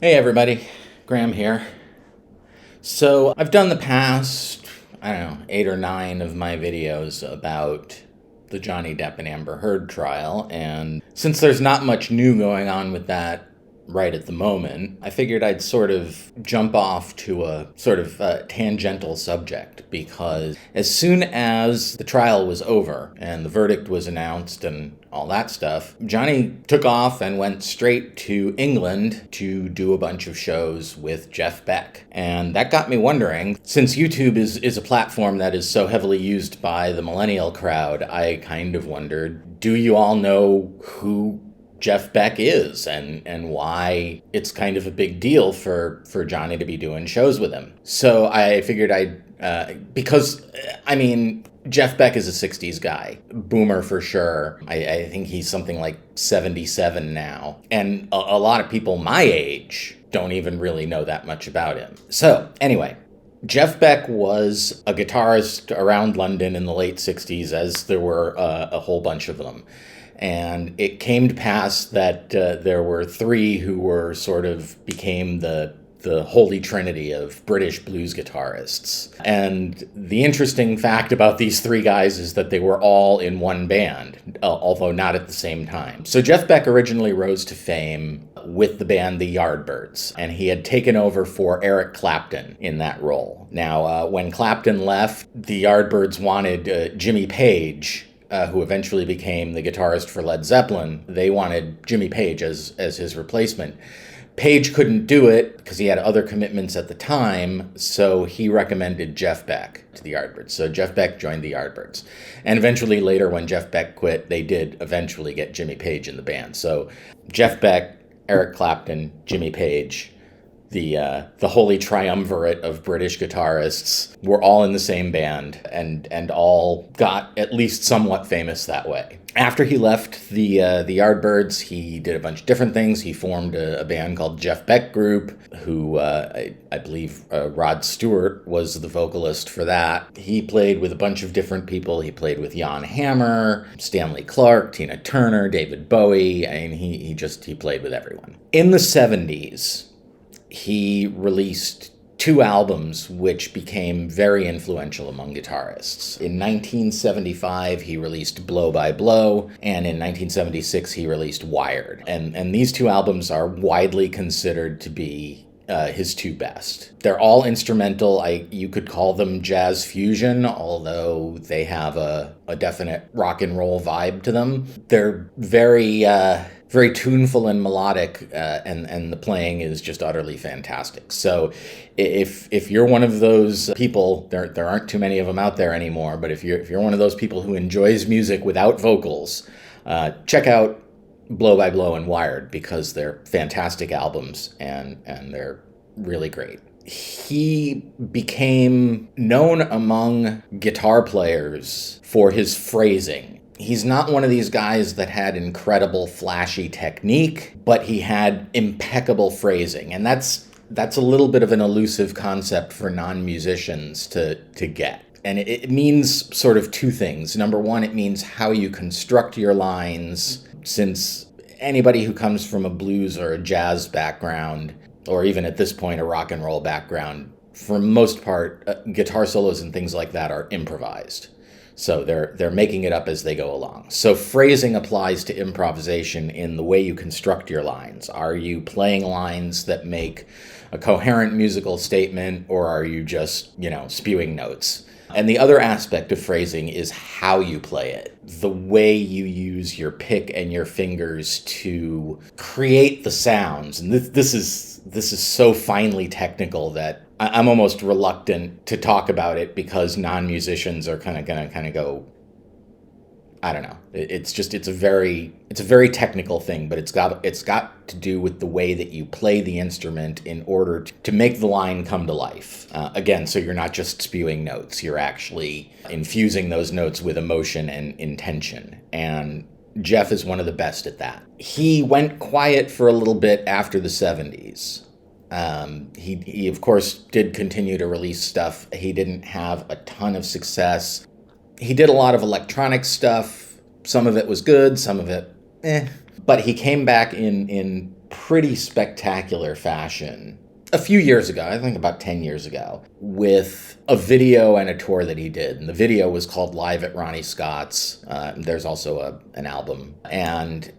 Hey everybody, Graham here. So I've done the past, 8 or 9 of my videos about the Johnny Depp and Amber Heard trial, and since there's not much new going on with that right at the moment, I figured I'd sort of jump off to a sort of tangential subject, because as soon as the trial was over and the verdict was announced and all that stuff, Johnny took off and went straight to England to do a bunch of shows with Jeff Beck. And that got me wondering, since YouTube is a platform that is so heavily used by the millennial crowd, I kind of wondered, do you all know who Jeff Beck is and why it's kind of a big deal for Johnny to be doing shows with him? So I figured Jeff Beck is a 60s guy, boomer for sure. I think he's something like 77 now. And a lot of people my age don't even really know that much about him. So anyway, Jeff Beck was a guitarist around London in the late 60s, as there were a whole bunch of them. And it came to pass that there were 3 who were became the holy trinity of British blues guitarists. And the interesting fact about these 3 guys is that they were all in one band, although not at the same time. So Jeff Beck originally rose to fame with the band The Yardbirds, and he had taken over for Eric Clapton in that role. Now, when Clapton left, The Yardbirds wanted Jimmy Page, who eventually became the guitarist for Led Zeppelin. They wanted Jimmy Page as his replacement. Page couldn't do it because he had other commitments at the time, so he recommended Jeff Beck to the Yardbirds. So Jeff Beck joined the Yardbirds. And eventually later, when Jeff Beck quit, they did eventually get Jimmy Page in the band. So Jeff Beck, Eric Clapton, Jimmy Page, the holy triumvirate of British guitarists, were all in the same band and all got at least somewhat famous that way. After he left the Yardbirds, he did a bunch of different things. He formed a band called Jeff Beck Group, who I believe Rod Stewart was the vocalist for that. He played with a bunch of different people. He played with Jan Hammer, Stanley Clarke, Tina Turner, David Bowie. I mean, he played with everyone. In the 70s, he released 2 albums which became very influential among guitarists. In 1975, he released Blow by Blow, and in 1976, he released Wired. And these 2 albums are widely considered to be his 2 best. They're all instrumental. You could call them jazz fusion, although they have a definite rock and roll vibe to them. They're very tuneful and melodic, and the playing is just utterly fantastic. So if you're one of those people, there aren't too many of them out there anymore, but if you're one of those people who enjoys music without vocals, check out Blow by Blow and Wired, because they're fantastic albums and they're really great. He became known among guitar players for his phrasing. He's not one of these guys that had incredible flashy technique, but he had impeccable phrasing. And that's a little bit of an elusive concept for non-musicians to get. And it means sort of 2 things. Number one, it means how you construct your lines, since anybody who comes from a blues or a jazz background, or even at this point a rock and roll background, for the most part, guitar solos and things like that are improvised. So they're making it up as they go along. So phrasing applies to improvisation in the way you construct your lines. Are you playing lines that make a coherent musical statement, or are you just, spewing notes? And the other aspect of phrasing is how you play it. The way you use your pick and your fingers to create the sounds. And this is so finely technical that I'm almost reluctant to talk about it, because non-musicians are kind of gonna go, I don't know. It's a very technical thing, but it's got to do with the way that you play the instrument in order to make the line come to life. Again, so you're not just spewing notes, you're actually infusing those notes with emotion and intention. And Jeff is one of the best at that. He went quiet for a little bit after the 70s. He of course did continue to release stuff. He didn't have a ton of success. He did a lot of electronic stuff. Some of it was good, some of it, But he came back in pretty spectacular fashion a few years ago, I think about 10 years ago, with a video and a tour that he did. And the video was called Live at Ronnie Scott's. There's also an album. And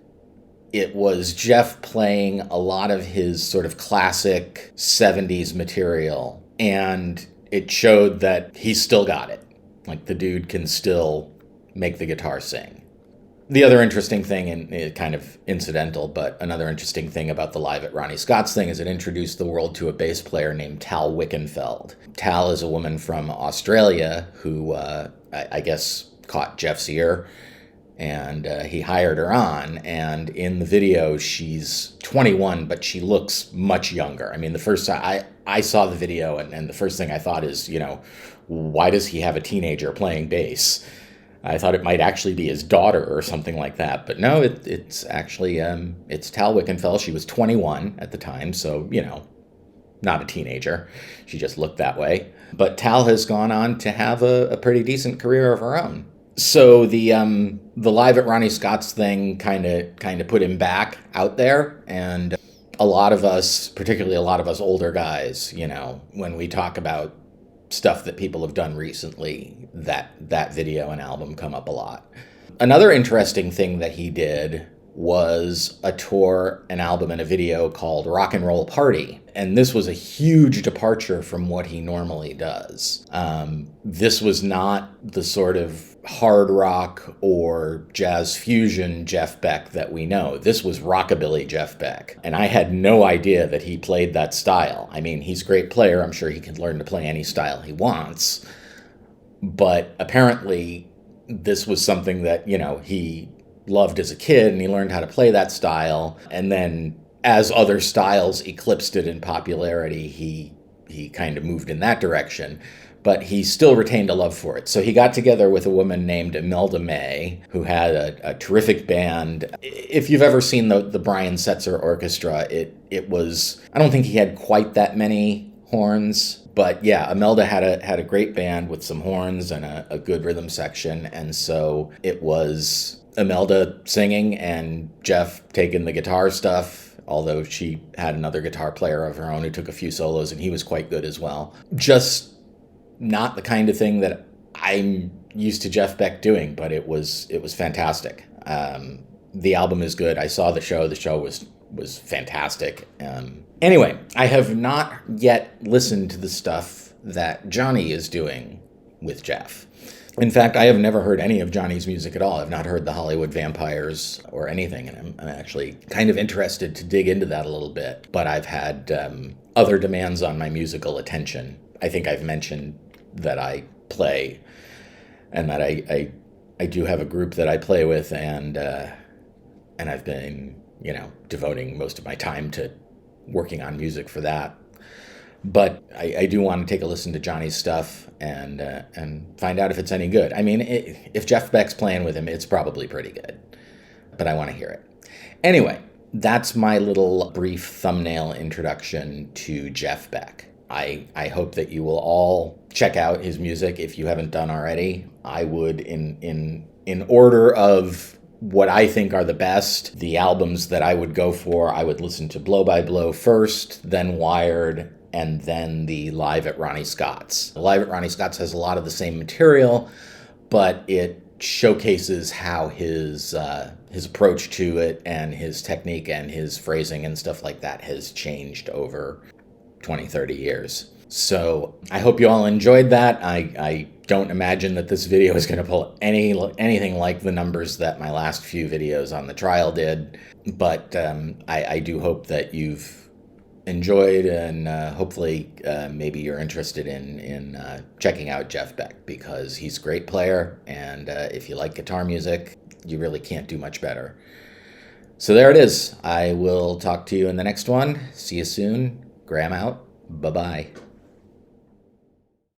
it was Jeff playing a lot of his sort of classic 70s material. And it showed that he's still got it. Like, the dude can still make the guitar sing. The other interesting thing, and kind of incidental, but another interesting thing about the Live at Ronnie Scott's thing is it introduced the world to a bass player named Tal Wickenfeld. Tal is a woman from Australia who, I guess, caught Jeff's ear, and he hired her on. And in the video, she's 21, but she looks much younger. I mean, the first time I saw the video, and the first thing I thought is, why does he have a teenager playing bass? I thought it might actually be his daughter or something like that, but no, it's actually, it's Tal Wickenfeld. She was 21 at the time, so, not a teenager. She just looked that way. But Tal has gone on to have a pretty decent career of her own. So the Live at Ronnie Scott's thing kind of put him back out there, and a lot of us, particularly a lot of us older guys, when we talk about stuff that people have done recently, that video and album come up a lot. Another interesting thing that he did was a tour, an album, and a video called Rock and Roll Party. And this was a huge departure from what he normally does. This was not the sort of hard rock or jazz fusion Jeff Beck that we know. This was rockabilly Jeff Beck. And I had no idea that he played that style. I mean, he's a great player. I'm sure he can learn to play any style he wants. But apparently, this was something that, he loved as a kid, and he learned how to play that style. And then as other styles eclipsed it in popularity, he kind of moved in that direction. But he still retained a love for it. So he got together with a woman named Imelda May, who had a terrific band. If you've ever seen the Brian Setzer Orchestra, it was, I don't think he had quite that many horns, but yeah, Imelda had a great band with some horns and a good rhythm section. And so it was Imelda singing and Jeff taking the guitar stuff, although she had another guitar player of her own who took a few solos, and he was quite good as well. Just not the kind of thing that I'm used to Jeff Beck doing, but it was fantastic. The album is good. I saw the show. The show was fantastic. Anyway, I have not yet listened to the stuff that Johnny is doing with Jeff. In fact, I have never heard any of Johnny's music at all. I've not heard the Hollywood Vampires or anything, and I'm actually kind of interested to dig into that a little bit. But I've had other demands on my musical attention. I think I've mentioned that I play, and that I do have a group that I play with, and I've been, devoting most of my time to working on music for that. But I do want to take a listen to Johnny's stuff and find out if it's any good. I mean, if Jeff Beck's playing with him, it's probably pretty good. But I want to hear it. Anyway, that's my little brief thumbnail introduction to Jeff Beck. I hope that you will all check out his music if you haven't done already. I would, in order of what I think are the best, the albums that I would go for, I would listen to Blow by Blow first, then Wired, and then the Live at Ronnie Scott's. The Live at Ronnie Scott's has a lot of the same material, but it showcases how his approach to it and his technique and his phrasing and stuff like that has changed over 20, 30 years. So I hope you all enjoyed that. I don't imagine that this video is going to pull anything like the numbers that my last few videos on the trial did, but I do hope that you've enjoyed, and hopefully maybe you're interested in checking out Jeff Beck, because he's a great player, and if you like guitar music, you really can't do much better. So there it is. I will talk to you in the next one. See you soon. Graham out. Bye-bye.